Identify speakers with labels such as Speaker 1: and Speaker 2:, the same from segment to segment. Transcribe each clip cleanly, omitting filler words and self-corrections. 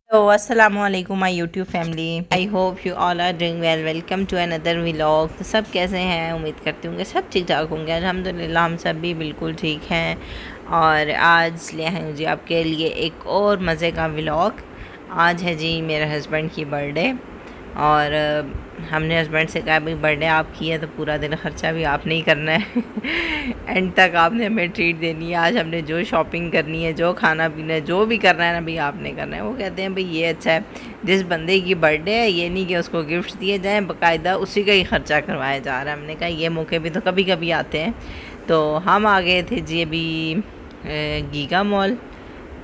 Speaker 1: तो अस्सलाम वालेकुम my YouTube family. I hope you all are doing well. Welcome to another vlog. तो सब कैसे हैं? उम्मीद करती हूँ कि सब ठीक ठाक होंगे। अल्हम्दुलिल्लाह हम सब भी बिल्कुल ठीक हैं। और आज ले आए हूँ जी आपके लिए एक और मज़े का व्लॉग। आज है जी मेरे हस्बैंड की बर्थडे और हमने हस्बैंड से कहा भाई बर्थडे आपकी है तो पूरा दिन ख़र्चा भी आपने ही करना है। एंड तक आपने हमें ट्रीट देनी है। आज हमने जो शॉपिंग करनी है, जो खाना पीना है, जो भी करना है ना भाई आपने करना है। वो कहते हैं भाई ये अच्छा है, जिस बंदे की बर्थडे है ये नहीं कि उसको गिफ्ट दिए जाएँ, बाकायदा उसी का ही ख़र्चा करवाया जा रहा है। हमने कहा ये मौके भी तो कभी कभी आते हैं। तो हम आ गए थे जी अभी गीगा मॉल।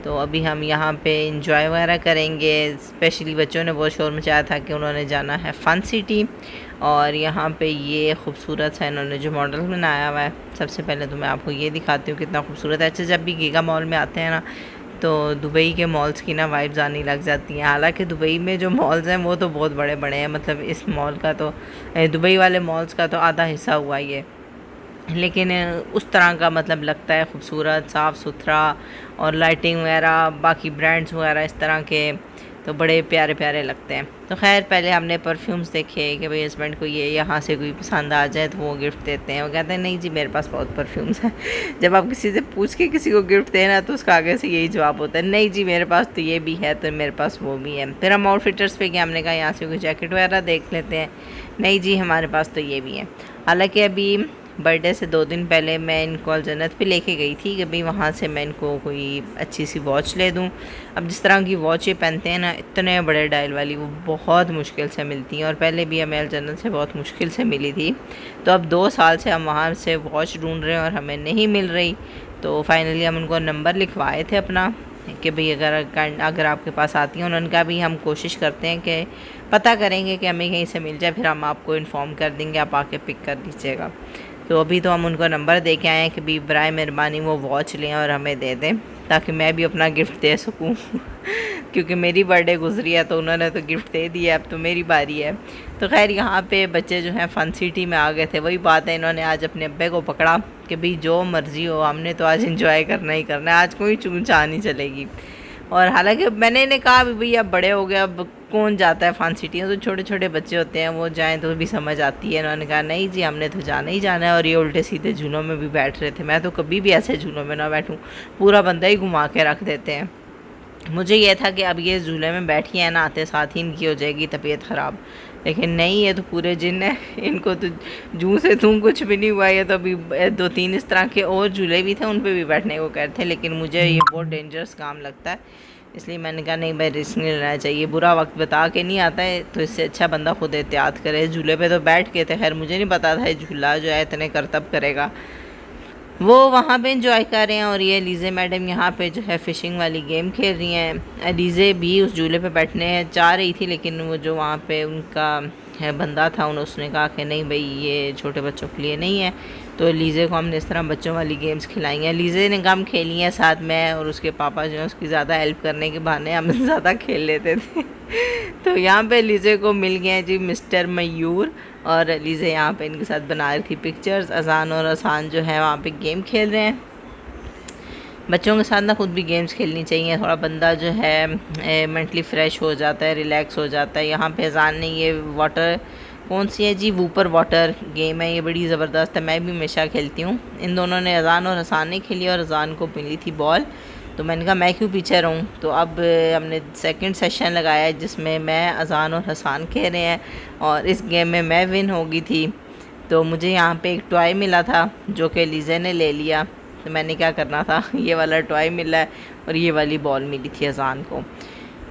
Speaker 1: तो अभी हम यहाँ पे इंजॉय वगैरह करेंगे। स्पेशली बच्चों ने बहुत शोर मचाया था कि उन्होंने जाना है फ़न सिटी। और यहाँ पे ये खूबसूरत सा इन्होंने जो मॉडल बनाया हुआ है, सबसे पहले तो मैं आपको ये दिखाती हूँ कितना खूबसूरत है। अच्छा, जब भी गीगा मॉल में आते हैं ना तो दुबई के मॉल्स की ना वाइब्स आने लग जाती हैं। हालांकि दुबई में जो मॉल्स हैं वो तो बहुत बड़े बड़े हैं, मतलब इस मॉल का तो दुबई वाले मॉल्स का तो आधा हिस्सा हुआ ये, लेकिन उस तरह का मतलब लगता है खूबसूरत, साफ़ सुथरा और लाइटिंग वगैरह, बाकी ब्रांड्स वगैरह इस तरह के तो बड़े प्यारे प्यारे लगते हैं। तो खैर पहले हमने परफ्यूम्स देखे कि भाई हस्बैंड को ये यहाँ से कोई पसंद आ जाए तो वो गिफ्ट देते हैं। वो कहते हैं नहीं जी मेरे पास बहुत परफ्यूम्स हैं। जब आप किसी से पूछ के किसी को गिफ्ट देना तो उसका आगे से यही जवाब होता है, नहीं जी मेरे पास तो ये भी है तो मेरे पास वो भी है। फिर हम आउटफिटर्स पे गए, हमने कहा यहाँ से कोई जैकेट वगैरह देख लेते हैं। नहीं जी हमारे पास तो ये भी है। हालांकि अभी बर्थडे से 2 दिन पहले मैं इनको अलजन्नत पे लेके गई थी कि भाई वहाँ से मैं इनको कोई अच्छी सी वॉच ले दूँ। अब जिस तरह की वॉच ये पहनते हैं ना, इतने बड़े डायल वाली, वो बहुत मुश्किल से मिलती हैं और पहले भी हमें अलजन्नत से बहुत मुश्किल से मिली थी। तो अब 2 साल से हम वहाँ से वॉच ढूंढ रहे हैं और हमें नहीं मिल रही। तो फाइनली हम उनको नंबर लिखवाए थे अपना कि भाई अगर आपके पास आती हैं। उन्होंने कहा भी हम कोशिश करते हैं कि पता करेंगे कि हमें कहीं से मिल जाए, फिर हम आपको इन्फॉर्म कर देंगे, आप आके पिक कर लीजिएगा। तो अभी तो हम उनको नंबर दे के आए हैं कि भी बराए मेहरबानी वो वॉच लें और हमें दे दें ताकि मैं भी अपना गिफ्ट दे सकूं। क्योंकि मेरी बर्थडे गुजरी है तो उन्होंने तो गिफ्ट दे दिया, अब तो मेरी बारी है। तो खैर यहाँ पे बच्चे जो हैं फ़न सिटी में आ गए थे। वही बात है, इन्होंने आज अपने अब्बे को पकड़ा कि भाई जो मर्ज़ी हो, हमने तो आज इंजॉय करना ही करना है, आज कोई चून चाह नहीं चलेगी। और हालांकि मैंने इन्हें कहा भी भई अब बड़े हो गए, अब कौन जाता है फ़न सिटी में, तो छोटे छोटे बच्चे होते हैं वो जाएं तो भी समझ आती है। उन्होंने कहा नहीं जी हमने तो जाना ही जाना है। और ये उल्टे सीधे झूलों में भी बैठ रहे थे। मैं तो कभी भी ऐसे झूलों में ना बैठूं, पूरा बंदा ही घुमा के रख देते हैं। मुझे ये था कि अब ये झूले में बैठी है ना, आते साथ ही इनकी हो जाएगी तबीयत ख़राब, लेकिन नहीं, ये तो पूरे जिन है। इनको तो जूं से तू कुछ भी नहीं हुआ। ये तो अभी 2-3 इस तरह के और झूले भी थे, उन पे भी बैठने को कह रहे थे, लेकिन मुझे ये बहुत डेंजरस काम लगता है, इसलिए मैंने कहा नहीं भाई रिस्क नहीं लेना चाहिए। बुरा वक्त बता के नहीं आता है, तो इससे अच्छा बंदा खुद एहतियात करे। झूले पे तो बैठ के थे, खैर मुझे नहीं पता था झूला जो है इतने करतब करेगा। वो वहाँ पे इंजॉय कर रहे हैं और ये लीज़े मैडम यहाँ पे जो है फ़िशिंग वाली गेम खेल रही हैं। लीज़े भी उस झूले पे बैठने चाह रही थी, लेकिन वो जो वहाँ पे उनका है बंदा था, उसने कहा कि नहीं भाई ये छोटे बच्चों के लिए नहीं है। तो लीज़े को हमने इस तरह बच्चों वाली गेम्स खिलाई हैं। लीज़े ने कम खेली हैं, साथ में और उसके पापा जो है उसकी ज़्यादा हेल्प करने के बहाने हम ज़्यादा खेल लेते थे। तो यहाँ पे लीज़े को मिल गए हैं जी मिस्टर मयूर, और लीज़े यहाँ पे इनके साथ बना रही थी पिक्चर्स। अजान और आसान जो है वहाँ पे गेम खेल रहे हैं। बच्चों के साथ ना खुद भी गेम्स खेलनी चाहिए, थोड़ा बंदा जो है मेंटली फ़्रेश हो जाता है, रिलैक्स हो जाता है। यहाँ पे अजान ने ये वाटर कौन सी है जी, वूपर वाटर गेम है, ये बड़ी ज़बरदस्त है, मैं भी हमेशा खेलती हूँ। इन दोनों ने, अजान और हसान ने खेली और अजान को मिली थी बॉल, तो मैंने कहा मैं क्यों पीछे रहूँ। तो अब हमने सेकंड सेशन लगाया है जिसमें मैं, अजान और हसान खेल रहे हैं और इस गेम में मैं विन हो गई थी। तो मुझे यहाँ पे एक टॉय मिला था जो कि लीज़े ने ले लिया। तो मैंने क्या करना था, ये वाला टॉय मिला है और ये वाली बॉल मिली थी अजान को।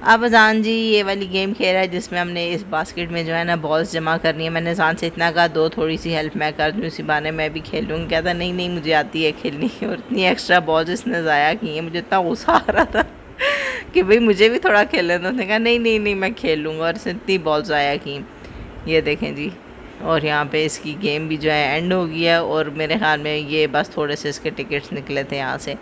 Speaker 1: अब अजान जी ये वाली गेम खेल रहा है जिसमें हमने इस बास्केट में जो है ना बॉल्स जमा करनी है। मैंने अजान से इतना कहा दो थोड़ी सी हेल्प मैं कर दूँ, इसी बहाने मैं भी खेल लूँगी। कहता नहीं नहीं मुझे आती है खेलनी। और इतनी एक्स्ट्रा बॉल्स इसने ज़ाया की हैं, मुझे इतना गुस्सा आ रहा था कि भाई मुझे भी थोड़ा खेलने दो। उसने कहा नहीं नहीं नहीं मैं खेल लूँगा, और इसने इतनी बॉल्स ज़ाया की। ये देखें जी, और यहाँ पे इसकी गेम भी जो है एंड हो गया। और मेरे ख्याल में ये बस थोड़े से इसके टिकट्स निकले थे यहाँ से।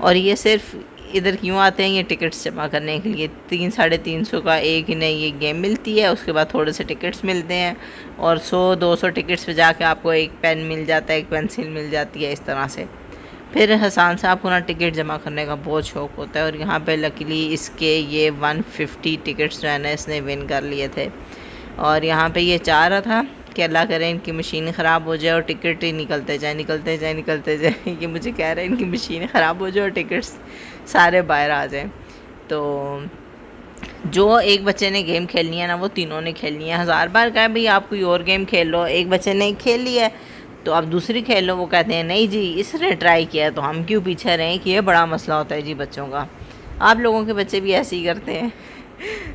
Speaker 1: और ये सिर्फ इधर क्यों आते हैं, ये टिकट्स जमा करने के लिए। 300-350 का एक इन्हें ये गेम मिलती है, उसके बाद थोड़े से टिकट्स मिलते हैं और 100-200 टिकट्स पे जाके आपको एक पेन मिल जाता है, एक पेंसिल मिल जाती है, इस तरह से। फिर हसन साहब को ना टिकट जमा करने का बहुत शौक़ होता है और यहाँ पे लकीली इसके ये 150 टिकट्स जो है ना इसने विन कर लिए थे। और यहाँ पे ये चाह रहा था कि अल्लाह करे इनकी मशीन ख़राब हो जाए और टिकट ही निकलते जाए ये मुझे कह रहे हैं इनकी मशीन ख़राब हो जाए और टिकट्स सारे बाहर आ जाएँ। तो जो एक बच्चे ने गेम खेलनी है ना वो तीनों ने खेलनी है। 1000 बार कहा भाई आप कोई और गेम खेल लो, एक बच्चे ने खेल लिया है तो आप दूसरी खेल लो। वो कहते हैं नहीं जी इसने ट्राई किया है तो हम क्यों पीछे रहें, कि ये बड़ा मसला होता है जी बच्चों का। आप लोगों के बच्चे भी ऐसे ही करते हैं।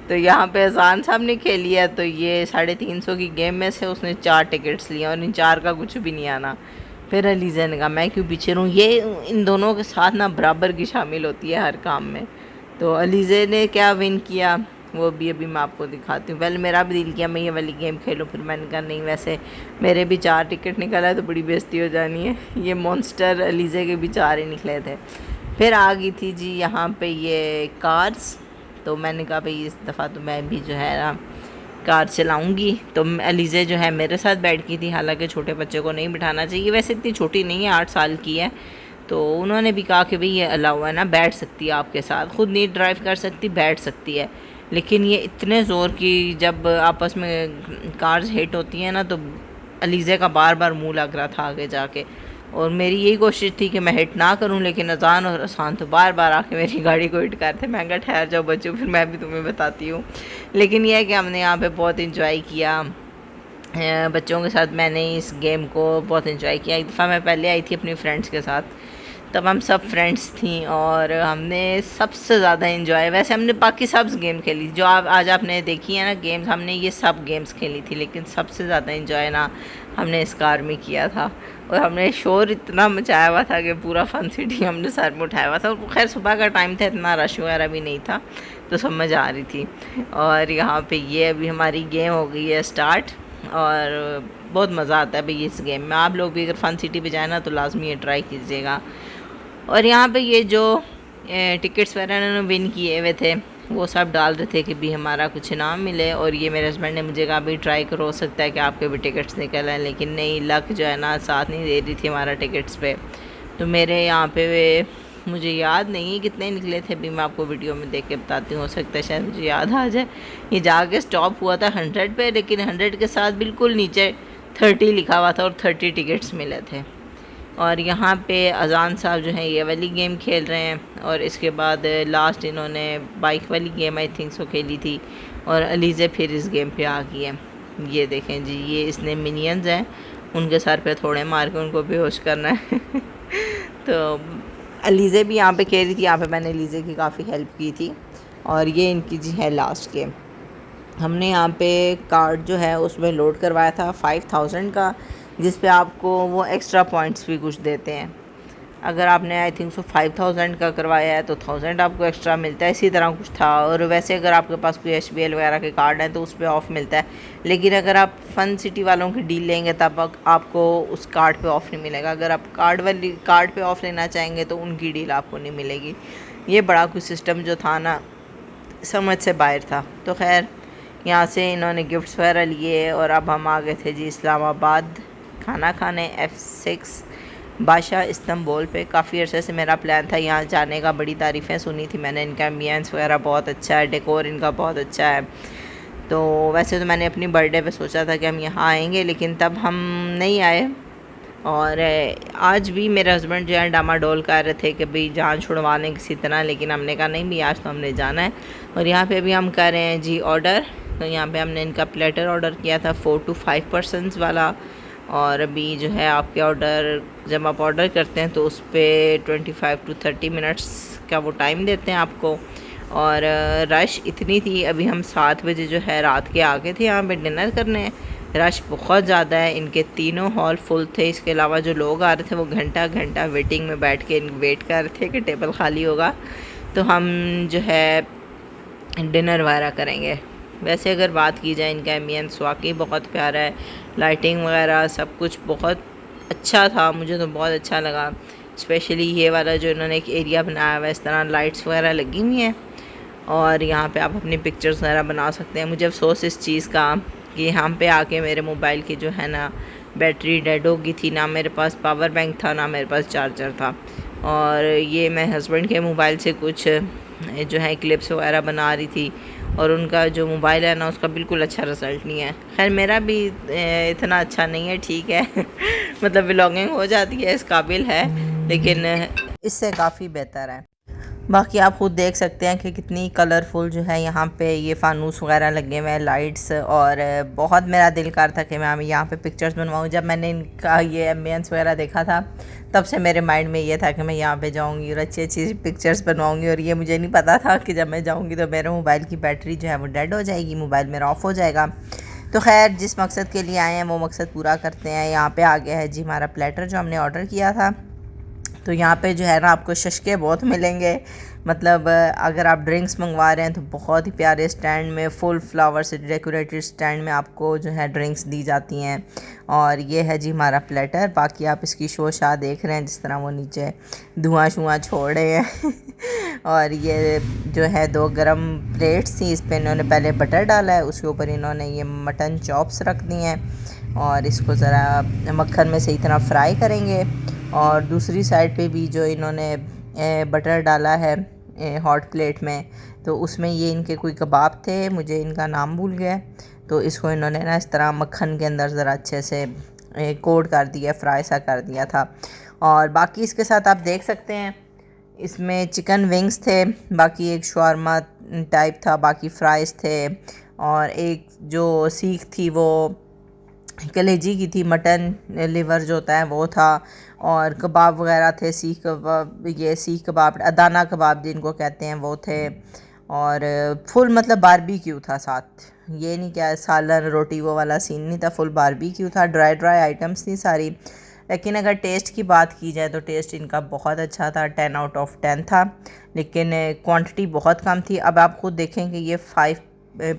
Speaker 1: तो यहाँ पे अजान साहब ने खेल लिया तो ये 350 की गेम में से उसने 4 टिकट्स लिए और इन 4 का कुछ भी नहीं आना। फिर अलीज़ा ने कहा मैं क्यों पीछे रहूँ, ये इन दोनों के साथ ना बराबर की शामिल होती है हर काम में। तो अलीज़ा ने क्या विन किया वो भी अभी मैं आपको दिखाती हूँ। पहले मेरा भी दिल किया मैं ये वाली गेम खेलूँ, फिर मैंने कहा नहीं वैसे मेरे भी 4 टिकट निकला है तो बड़ी बेइज्जती हो जानी है। ये मॉन्स्टर अलीज़ा के भी 4 ही निकले थे। फिर आ गई थी जी यहाँ पे ये कार्स। तो मैंने कहा भाई इस दफ़ा तो मैं भी जो है ना कार चलाऊँगी। तो अलीज़ा जो है मेरे साथ बैठ गई थी, हालांकि छोटे बच्चे को नहीं बिठाना चाहिए, वैसे इतनी छोटी नहीं है 8 साल की है। तो उन्होंने भी कहा कि भाई ये अलाउ है ना, बैठ सकती है आपके साथ, ख़ुद नहीं ड्राइव कर सकती बैठ सकती है। लेकिन ये इतने ज़ोर की जब आपस में कार्स हिट होती हैं ना तो अलीज़ा का बार बार मुंह लग रहा था आगे जाके। और मेरी यही कोशिश थी कि मैं हिट ना करूं, लेकिन अजान और हसन तो बार बार आके मेरी गाड़ी को हिट करते। मैं कहा ठहर जाओ बच्चों फिर मैं भी तुम्हें बताती हूँ। लेकिन यह है कि हमने यहाँ पे बहुत इंजॉय किया बच्चों के साथ। मैंने इस गेम को बहुत इंजॉय किया। एक दफ़ा मैं पहले आई थी अपनी फ्रेंड्स के साथ, तब हम सब फ्रेंड्स थी और हमने सबसे ज़्यादा इंजॉय, वैसे हमने बाकी सब गेम खेली जो आज आपने देखी है ना गेम्स, हमने ये सब गेम्स खेली थी, लेकिन सबसे ज़्यादा इंजॉय ना हमने इस कार में किया था। और हमने शोर इतना मचाया हुआ था कि पूरा फन सिटी हमने सर में उठाया हुआ था। और खैर सुबह का टाइम था, इतना रश वगैरह भी नहीं था तो समझ आ रही थी। और यहाँ पे ये अभी हमारी गेम हो गई है स्टार्ट और बहुत मज़ा आता है भाई इस गेम में। आप लोग भी अगर फन सिटी पे जाए ना तो लाजमी ये ट्राई कीजिएगा। और यहाँ पे ये जो टिकट्स वगैरह इन्होंने विन किए हुए थे वो सब डाल रहे थे कि भी हमारा कुछ इनाम मिले। और ये मेरे हस्बैंड ने मुझे कहा भाई ट्राई करो, हो सकता है कि आपके भी टिकट्स निकल आए, लेकिन नहीं, लक जो है ना साथ नहीं दे रही थी हमारा टिकट्स पे। तो मेरे यहाँ पे मुझे याद नहीं कितने निकले थे, भी मैं आपको वीडियो में देख के बताती हूँ, हो सकता है शायद मुझे याद आ जाए। ये जाके स्टॉप हुआ था 100 पे, लेकिन 100 के साथ बिल्कुल नीचे 30 लिखा हुआ था और 30 टिकट्स मिले थे। और यहाँ पे अजान साहब जो हैं ये वाली गेम खेल रहे हैं और इसके बाद लास्ट इन्होंने बाइक वाली गेम आई थिंक सो खेली थी और अलीज़ा फिर इस गेम पे आ गई है। ये देखें जी, ये इसने मिनियंस हैं, उनके सर पे थोड़े मार के उनको बेहोश करना है। तो अलीज़ा भी यहाँ पे खेल रही थी, यहाँ पे मैंने अलीज़ा की काफ़ी हेल्प की थी। और ये इनकी जी है लास्ट गेम। हमने यहाँ पे कार्ड जो है उसमें लोड करवाया था 5000 का, जिस पे आपको वो एक्स्ट्रा पॉइंट्स भी कुछ देते हैं। अगर आपने आई थिंक सो 5000 का करवाया है तो 1000 आपको एक्स्ट्रा मिलता है, इसी तरह कुछ था। और वैसे अगर आपके पास कोई HBL वगैरह के कार्ड हैं तो उस पर ऑफ़ मिलता है, लेकिन अगर आप फ़न सिटी वालों की डील लेंगे तब आपको उस कार्ड पे ऑफ़ नहीं मिलेगा। अगर आप कार्ड पे ऑफ़ लेना चाहेंगे तो उनकी डील आपको नहीं मिलेगी। ये बड़ा कुछ सिस्टम जो था ना समझ से बाहर था। तो खैर यहाँ से इन्होंने गिफ्ट्स वगैरह लिए और अब हम आ गए थे जी इस्लामाबाद खाना खाने F6 बादशाह इस्तांबुल पे। काफ़ी अर्से से मेरा प्लान था यहाँ जाने का, बड़ी तारीफ़ें सुनी थी मैंने, इनका एम्बियंस वगैरह बहुत अच्छा है, डेकोर इनका बहुत अच्छा है। तो वैसे तो मैंने अपनी बर्थडे पे सोचा था कि हम यहाँ आएंगे, लेकिन तब हम नहीं आए। और आज भी मेरे हस्बैंड जो है डामाडोल कर रहे थे कि भाई जान छुड़वा लें किसी तरह, लेकिन हमने कहा नहीं भी आज तो हमने जाना है। और यहाँ पे भी हम कर रहे हैं जी ऑर्डर। तो यहाँ पे हमने इनका प्लेटर ऑर्डर किया था 4 to 5 पर्सनस वाला। और अभी जो है आपके ऑर्डर जब आप ऑर्डर करते हैं तो उस पर 25 to 30 मिनट्स का वो टाइम देते हैं आपको। और रश इतनी थी, अभी हम 7 बजे जो है रात के आ गए थे यहाँ पे डिनर करने। रश बहुत ज़्यादा है, इनके तीनों हॉल फुल थे। इसके अलावा जो लोग आ रहे थे वो घंटा घंटा वेटिंग में बैठ के वेट कर रहे थे कि टेबल खाली होगा तो हम जो है डिनर वगैरह करेंगे। वैसे अगर बात की जाए इनका एम्बियंस वाकई बहुत प्यारा है, लाइटिंग वगैरह सब कुछ बहुत अच्छा था, मुझे तो बहुत अच्छा लगा। स्पेशली ये वाला जो इन्होंने एक एरिया बनाया हुआ है, इस तरह लाइट्स वगैरह लगी हुई हैं और यहाँ पे आप अपनी पिक्चर्स वगैरह बना सकते हैं। मुझे अफसोस इस चीज़ का कि यहाँ पे आके मेरे मोबाइल की जो है ना बैटरी डेड हो गई थी, ना मेरे पास पावर बैंक था ना मेरे पास चार्जर था। और ये मैं हस्बैंड के मोबाइल से कुछ जो है क्लिप्स वगैरह बना रही थी, और उनका जो मोबाइल है ना उसका बिल्कुल अच्छा रिज़ल्ट नहीं है। खैर मेरा भी इतना अच्छा नहीं है, ठीक है मतलब व्लॉगिंग हो जाती है, इस काबिल है, लेकिन इससे काफ़ी बेहतर है। बाकी आप खुद देख सकते हैं कि कितनी कलरफुल जो है यहाँ पे ये फानूस वगैरह लगे हुए हैं, लाइट्स, और बहुत मेरा दिल कर था कि मैं यहाँ पे पिक्चर्स बनवाऊँ। जब मैंने इनका ये एम्बियंस वगैरह देखा था तब से मेरे माइंड में ये था कि मैं यहाँ पे जाऊँगी और अच्छी अच्छी पिक्चर्स बनवाऊँगी, और ये मुझे नहीं पता था कि जब मैं जाऊँगी तो मेरे मोबाइल की बैटरी जो है वो डेड हो जाएगी, मोबाइल मेरा ऑफ़ हो जाएगा। तो खैर जिस मकसद के लिए आए हैं वो मकसद पूरा करते हैं। यहाँ पे आ गया है जी हमारा प्लेटर जो हमने ऑर्डर किया था। तो यहाँ पे जो है ना आपको शशके बहुत मिलेंगे, मतलब अगर आप ड्रिंक्स मंगवा रहे हैं तो बहुत ही प्यारे स्टैंड में, फुल फ्लावर से डेकोरेटेड स्टैंड में आपको जो है ड्रिंक्स दी जाती हैं। और ये है जी हमारा प्लेटर। बाकी आप इसकी शोशाह देख रहे हैं जिस तरह वो नीचे धुआं शुआं छोड़ रहे हैं और ये जो है 2 गरम प्लेट्स थी, इस पर इन्होंने पहले बटर डाला है, उसके ऊपर इन्होंने ये मटन चॉप्स रख दी हैं और इसको ज़रा मक्खन में सही तरह फ्राई करेंगे। और दूसरी साइड पे भी जो इन्होंने बटर डाला है हॉट प्लेट में, तो उसमें ये इनके कोई कबाब थे, मुझे इनका नाम भूल गया, तो इसको इन्होंने ना इस तरह मक्खन के अंदर ज़रा अच्छे से कोट कर दिया, फ्राई सा कर दिया था। और बाकी इसके साथ आप देख सकते हैं इसमें चिकन विंग्स थे, बाकी एक शवारमा टाइप था, बाकी फ्राइज़ थे, और एक जो सीख थी वो कलेजी की थी, मटन लिवर जो होता है वो था, और कबाब वगैरह थे, सीख कबाब, ये सीख कबाब, अदाना कबाब जिनको कहते हैं वो थे, और फुल मतलब बारबेक्यू था साथ। ये नहीं क्या सालन रोटी वो वाला सीन नहीं था, फुल बारबेक्यू था, ड्राई ड्राई आइटम्स थी सारी। लेकिन अगर टेस्ट की बात की जाए तो टेस्ट इनका बहुत अच्छा था, 10 आउट ऑफ 10 था, लेकिन क्वांटिटी बहुत कम थी। अब आप खुद देखें कि ये 5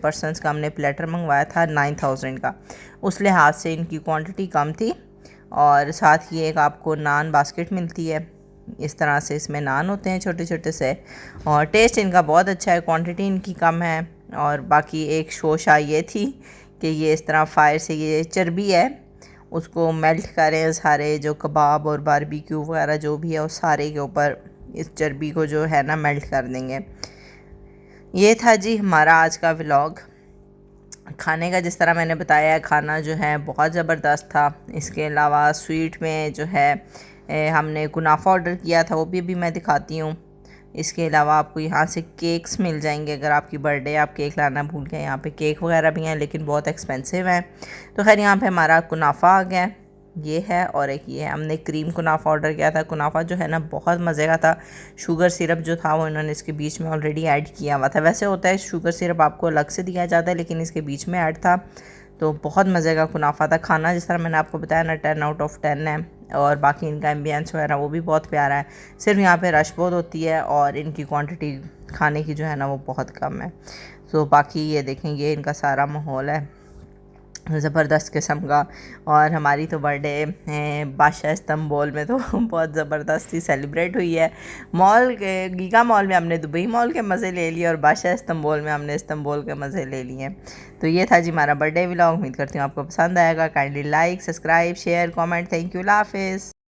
Speaker 1: पर्सनस का हमने प्लेटर मंगवाया था 9000 का, उस लिहाज से इनकी क्वांटिटी कम थी। और साथ ही एक आपको नान बास्केट मिलती है, इस तरह से इसमें नान होते हैं छोटे छोटे से, और टेस्ट इनका बहुत अच्छा है, क्वांटिटी इनकी कम है। और बाकी एक शोशा ये थी कि ये इस तरह फायर से ये चर्बी है उसको मेल्ट करें, सारे जो कबाब और बारबेक्यू वगैरह जो भी है उस सारे के ऊपर इस चर्बी को जो है ना मेल्ट कर देंगे। ये था जी हमारा आज का व्लॉग। खाने का जिस तरह मैंने बताया, खाना जो है बहुत ज़बरदस्त था। इसके अलावा स्वीट में जो है हमने कुनाफा ऑर्डर किया था, वो भी अभी मैं दिखाती हूँ। इसके अलावा आपको यहाँ से केक्स मिल जाएंगे, अगर आपकी बर्थडे आप केक लाना भूल गए, यहाँ पे केक वगैरह भी हैं लेकिन बहुत एक्सपेंसिव हैं। तो खैर यहाँ पे हमारा कुनाफा आ गया, ये है, और एक ये है, हमने क्रीम कुनाफा ऑर्डर किया था। कुनाफा जो है ना बहुत मज़े का था, शुगर सिरप जो था वो इन्होंने इसके बीच में ऑलरेडी ऐड किया हुआ था। वैसे होता है शुगर सिरप आपको अलग से दिया जाता है, लेकिन इसके बीच में ऐड था, तो बहुत मज़े का कुनाफा था। खाना जिस तरह मैंने आपको बताया ना 10 आउट ऑफ 10 है, और बाकी इनका एम्बियंस वगैरह वो भी बहुत प्यारा है। सिर्फ यहाँ पे रश बहुत होती है और इनकी क्वांटिटी खाने की जो है ना वो बहुत कम है। तो बाकी ये देखेंगे इनका सारा माहौल है ज़बरदस्त किस्म का। और हमारी तो बर्थडे बादशाह इस्तंबुल में तो बहुत ज़बरदस्ती सेलिब्रेट हुई है। मॉल के गीगा मॉल में हमने दुबई मॉल के मज़े ले लिए और बादशाह इस्तंबुल में हमने इस्तंबुल के मज़े ले लिए। तो ये था जी हमारा बर्थडे व्लॉग। उम्मीद करती हूँ आपको पसंद आएगा। Kindly like, subscribe, share, comment. Thank you, अल्लाह हाफ़िज़।